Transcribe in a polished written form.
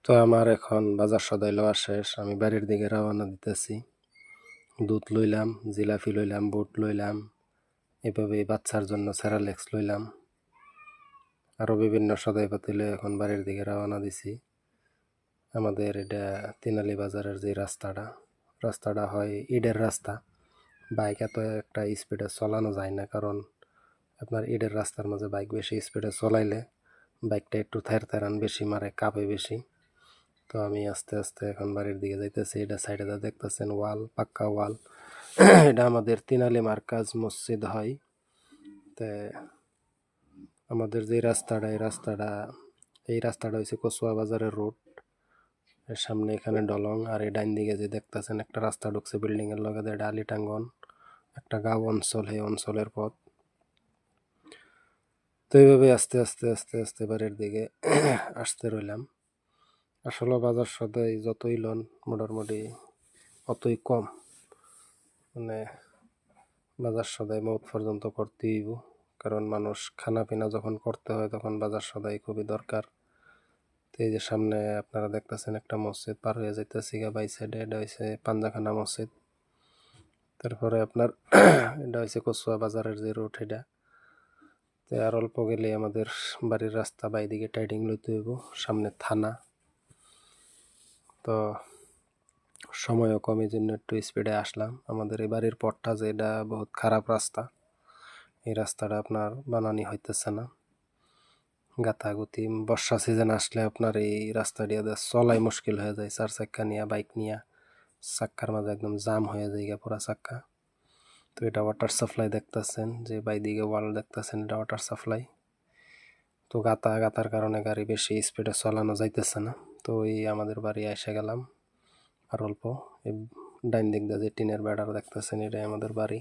তো আমার এখন বাজার সদাই লওয়া শেষ। আমি বাড়ির দিকে রওনা দিতেছি। দুধ লইলাম, জিলাপি লইলাম, বুট লইলাম, এভাবে বাচ্চার জন্য স্যারালেক্স লইলাম, আরও বিভিন্ন সদাই পাতি লয়ে এখন বাড়ির দিকে রওনা দিছি। আমাদের এটা তিনালি বাজারের যে রাস্তাটা হয় ইটের রাস্তা। বাইক এত একটা স্পিডে চালানো যায় না, কারণ আপনার ইটের রাস্তার মাঝে বাইক বেশি স্পিডে চলাইলে বাইকটা একটু থেরথেরান বেশি মারে, কাঁপে বেশি। তো আমি আস্তে আস্তে এখন বাড়ির দিকে যাইতেছি। এটা সাইডে যা দেখতেছেন ওয়াল, পাক্কা ওয়াল। এটা আমাদের তিনালি মার্কাজ মসজিদ হয়। তে আমাদের যে রাস্তাটা, এই রাস্তাটা হচ্ছে কচুয়া বাজারের রোড। এর সামনে এখানে ডলং, আর এই ডাইন দিকে যে দেখতেছেন একটা রাস্তা ঢুকছে বিল্ডিং এর লগে, এটা আলিটাঙ্গন, একটা গাঁও অঞ্চল, এই অঞ্চলের পথ। তো এইভাবে আস্তে আস্তে আস্তে আস্তে বাড়ির দিকে আসতে রইলাম। আসলে বাজার সদাই যতই লন মোটামুটি অতই কম। মানে বাজার সদাই মৌত পর্যন্ত করতেই হইব, কারণ মানুষ খানা পিনা যখন করতে হয় তখন বাজার সদাই খুবই দরকার। তো এই যে সামনে আপনারা দেখতেছেন একটা মসজিদ পার হয়ে যাইতেছি বাই সাইডে, এটা হয়েছে পাঞ্জাখানা মসজিদ। তারপরে আপনার এটা হয়েছে কচুয়া বাজারের যে রোড, এটা তো আর অল্প গেলে আমাদের বাড়ির রাস্তা বাইদিকে টাইডিং লইতে হইব, সামনে থানা। তো সময়ও কম, এই জন্য একটু স্পিডে আসলাম। আমাদের এই বাড়ির পথটা যে এটা বহুত খারাপ রাস্তা, এই রাস্তাটা আপনার বানানি হইতেছে না, গাতাগুতি। বর্ষা সিজন আসলে আপনার এই রাস্তা দিয়ে চলাই মুশকিল হয়ে যায়, 4 চাক্কা নিয়ে, বাইক নিয়ে। চাক্কার মাঝে একদম জাম হয়ে যায় পুরা চাক্কা। তো এটা ওয়াটার সাপ্লাই দেখতেছেন, যে বাইদিকে ওয়াল দেখতেছেন, এটা ওয়াটার সাপ্লাই। তো গাতার কারণে গাড়ি বেশি স্পিডে চালানো যাইতেছে না। তো এই আমাদের বাড়ি এসে গেলাম আর অল্প। এই ডাইন দিক দিয়ে যে টিনের বেড়ার দেখতেছেন, এটাই আমাদের বাড়ি।